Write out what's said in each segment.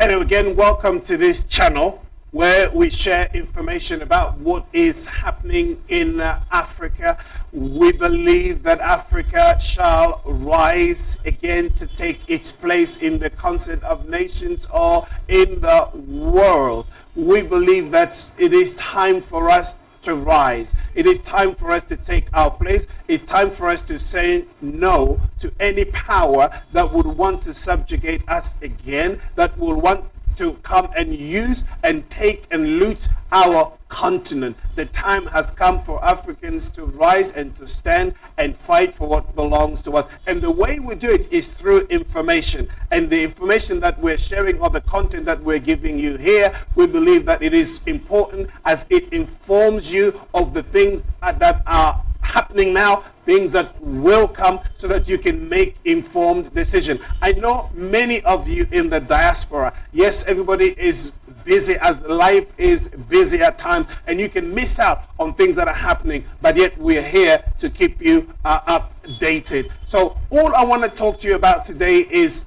Hello again, welcome to this channel where we share information about what is happening in Africa. We believe that Africa shall rise again to take its place in the concert of nations or in the world. We believe that it is time for us to rise. It is time for us to take our place. It's time for us to say no to any power that would want to subjugate us again, that will want to come and use and take and loot our continent. The time has come for Africans to rise and to stand and fight for what belongs to us. And the way we do it is through information. And the information that we're sharing, or the content that we're giving you here, we believe that it is important as it informs you of the things that are happening now, things that will come, so that you can make informed decision. I know many of you in the diaspora, yes, everybody is busy, as life is busy at times, and you can miss out on things that are happening, but yet we're here to keep you updated. So all I want to talk to you about today is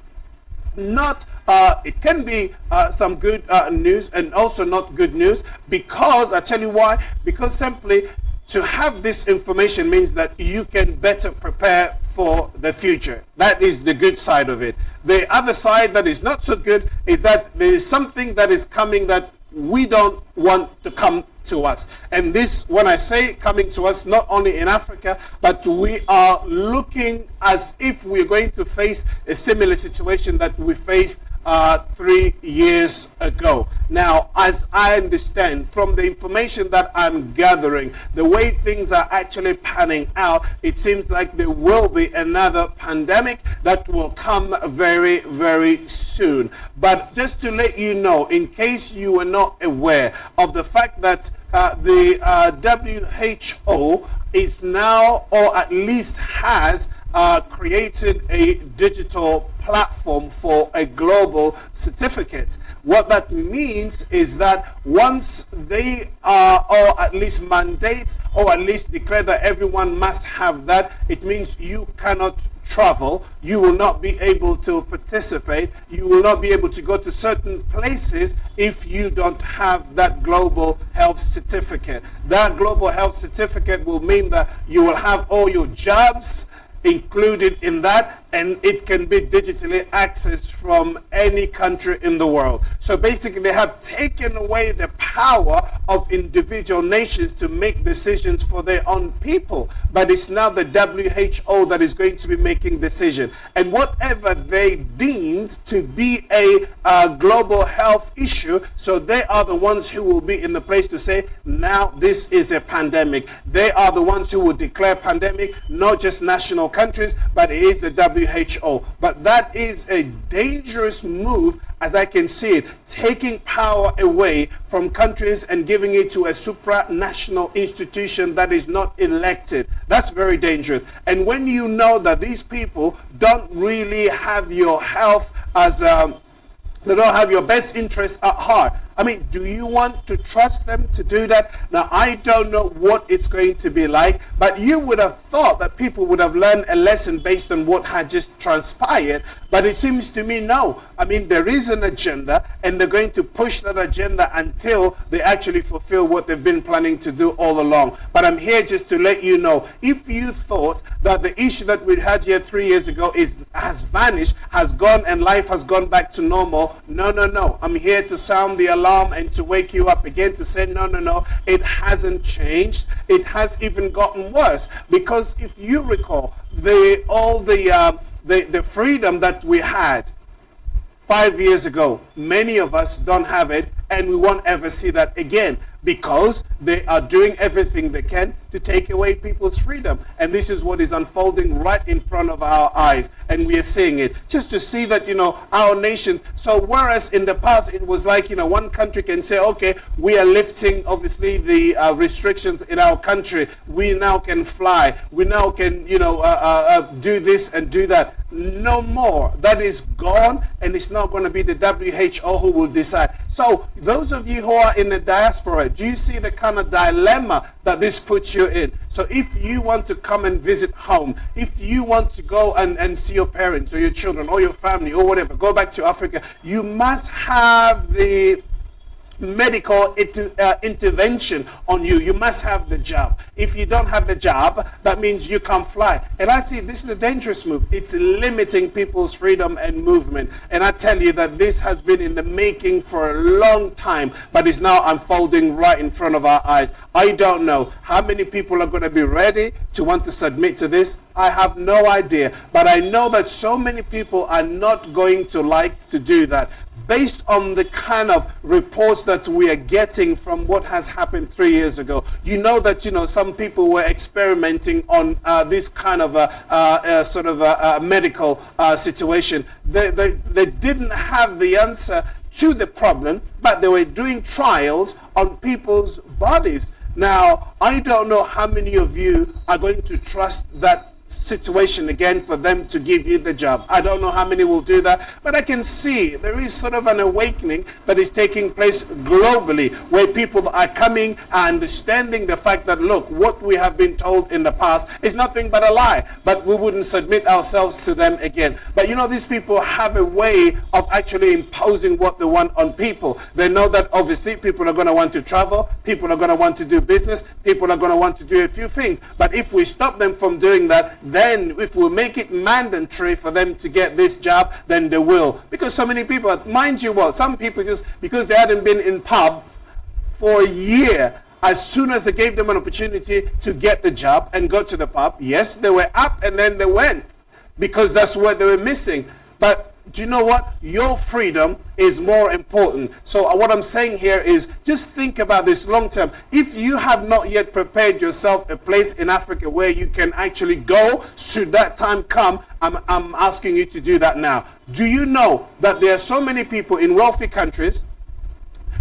not it can be some good news and also not good news, because I tell you why. Because simply to have this information means that you can better prepare for the future. That is the good side of it. The other side that is not so good is that there is something that is coming that we don't want to come to us. And this, when I say coming to us, not only in Africa, but we are looking as if we're going to face a similar situation that we faced 3 years ago. Now, as I understand from the information that I'm gathering, the way things are actually panning out, it seems like there will be another pandemic that will come very, very soon. But just to let you know, in case you were not aware of the fact that the WHO is now, or at least has, created a digital platform for a global certificate. What that means is that once they or at least mandate, or at least declare that everyone must have that, it means you cannot travel, you will not be able to participate, you will not be able to go to certain places if you don't have that global health certificate. That global health certificate will mean that you will have all your jobs included in that, and it can be digitally accessed from any country in the world. So basically they have taken away the power of individual nations to make decisions for their own people, but it's now the WHO that is going to be making decisions. And whatever they deemed to be a global health issue, so they are the ones who will be in the place to say, now this is a pandemic. They are the ones who will declare pandemic, not just national countries, but it is the WHO. But that is a dangerous move, as I can see it, taking power away from countries and giving it to a supranational institution that is not elected. That's very dangerous. And when you know that these people don't really have your health as they don't have your best interests at heart, I mean, do you want to trust them to do that? Now, I don't know what it's going to be like, but you would have thought that people would have learned a lesson based on what had just transpired. But it seems to me, no. I mean, there is an agenda, and they're going to push that agenda until they actually fulfill what they've been planning to do all along. But I'm here just to let you know, if you thought that the issue that we had here 3 years ago has vanished, has gone, and life has gone back to normal, no, no, no. I'm here to sound the alarm and to wake you up again, to say no, no, no, it hasn't changed. It has even gotten worse, because if you recall the freedom that we had 5 years ago, many of us don't have it, and we won't ever see that again, because they are doing everything they can to take away people's freedom. And this is what is unfolding right in front of our eyes, and we are seeing it. Just to see that, our nation, so whereas in the past it was like, one country can say, okay, we are lifting obviously the restrictions in our country, we now can fly, we now can do this and do that. No more. That is gone, and it's not going to be the WHO who will decide. So those of you who are in the diaspora, Do you see the kind of dilemma that this puts you in? So if you want to come and visit home, if you want to go and see your parents or your children or your family or whatever, go back to Africa, you must have the medical intervention on you. You must have the job. If you don't have the job, that means you can't fly. And I see this is a dangerous move. It's limiting people's freedom and movement. And I tell you that this has been in the making for a long time, but is now unfolding right in front of our eyes. I don't know how many people are going to be ready to want to submit to this. I have no idea. But I know that so many people are not going to like to do that. Based on the kind of reports that we are getting from what has happened 3 years ago, you know that some people were experimenting on this kind of a medical situation. They didn't have the answer to the problem, but they were doing trials on people's bodies. Now, I don't know how many of you are going to trust that situation again for them to give you the job. I don't know how many will do that, but I can see there is sort of an awakening that is taking place globally, where people are coming and understanding the fact that, look, what we have been told in the past is nothing but a lie, but we wouldn't submit ourselves to them again. But these people have a way of actually imposing what they want on people. They know that obviously people are going to want to travel, people are going to want to do business, people are going to want to do a few things. But if we stop them from doing that, then if we make it mandatory for them to get this job, then they will. Because so many people, mind you what, some people just, because they hadn't been in pubs for a year, as soon as they gave them an opportunity to get the job and go to the pub, yes, they were up and then they went, because that's what they were missing. But do you know what? Your freedom is more important. So what I'm saying here is just think about this long term. If you have not yet prepared yourself a place in Africa where you can actually go, should that time come, I'm asking you to do that now. Do you know that there are so many people in wealthy countries?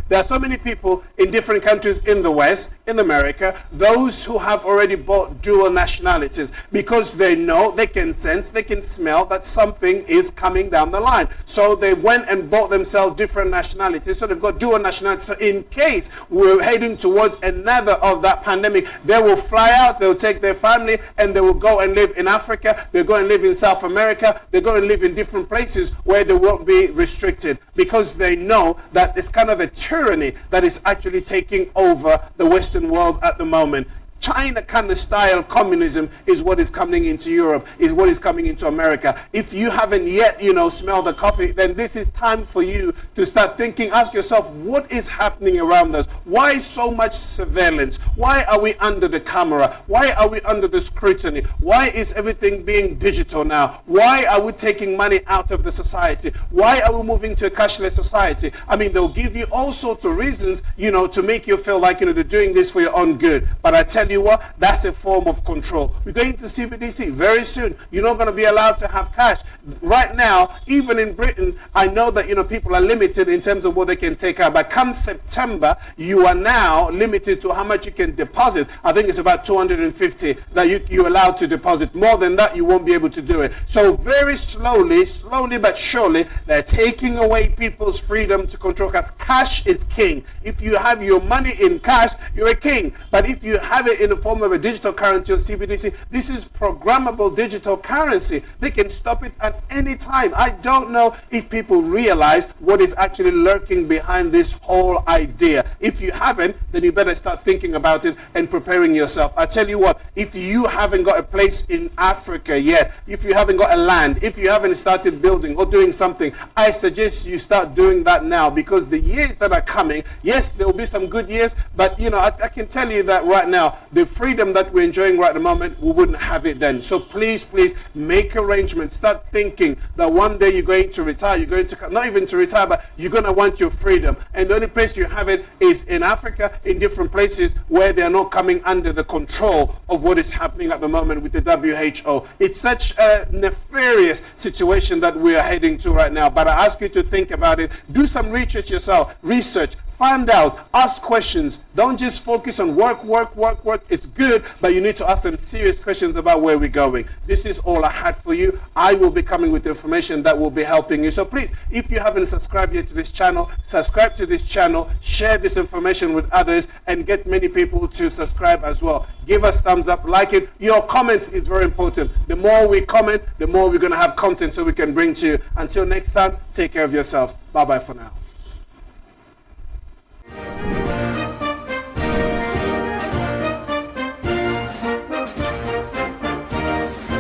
There are so many people in different countries in the West, in America, those who have already bought dual nationalities because they know, they can sense, they can smell that something is coming down the line. So they went and bought themselves different nationalities. So they've got dual nationalities. So in case we're heading towards another of that pandemic, they will fly out, they'll take their family, and they will go and live in Africa. They'll go and live in South America. They're going to live in different places where they won't be restricted, because they know that it's kind of a tyranny that is actually taking over the Western world at the moment. China kind of style communism is what is coming into Europe, is what is coming into America. If you haven't yet, smelled the coffee, then this is time for you to start thinking. Ask yourself, what is happening around us? Why so much surveillance? Why are we under the camera? Why are we under the scrutiny? Why is everything being digital now? Why are we taking money out of the society? Why are we moving to a cashless society? I mean, they'll give you all sorts of reasons, to make you feel like, they're doing this for your own good. But I tell you what, that's a form of control. We're going to CBDC very soon. You're not going to be allowed to have cash. Right now, even in Britain, I know that people are limited in terms of what they can take out. But come September, you are now limited to how much you can deposit. I think it's about 250 that you're allowed to deposit. More than that, you won't be able to do it. So very slowly but surely, they're taking away people's freedom to control, because cash is king. If you have your money in cash, you're a king. But if you have it in the form of a digital currency or CBDC, this is programmable digital currency. They can stop it at any time. I don't know if people realize what is actually lurking behind this whole idea. If you haven't, then you better start thinking about it and preparing yourself. I tell you what, if you haven't got a place in Africa yet, if you haven't got a land, if you haven't started building or doing something, I suggest you start doing that now, because the years that are coming, yes, there will be some good years, but I can tell you that right now, the freedom that we're enjoying right at the moment, we wouldn't have it then. So please make arrangements. Start thinking that one day you're going to retire. You're going to, not even to retire, but you're going to want your freedom. And the only place you have it is in Africa, in different places where they are not coming under the control of what is happening at the moment with the WHO. It's such a nefarious situation that we are heading to right now. But I ask you to think about it. Do some research yourself. Find out, ask questions. Don't just focus on work. It's good, but you need to ask some serious questions about where we're going. This is all I had for you. I will be coming with information that will be helping you. So please, if you haven't subscribed yet to this channel, subscribe to this channel, share this information with others, and get many people to subscribe as well. Give us thumbs up, like it. Your comment is very important. The more we comment, the more we're going to have content so we can bring to you. Until next time, take care of yourselves. Bye-bye for now.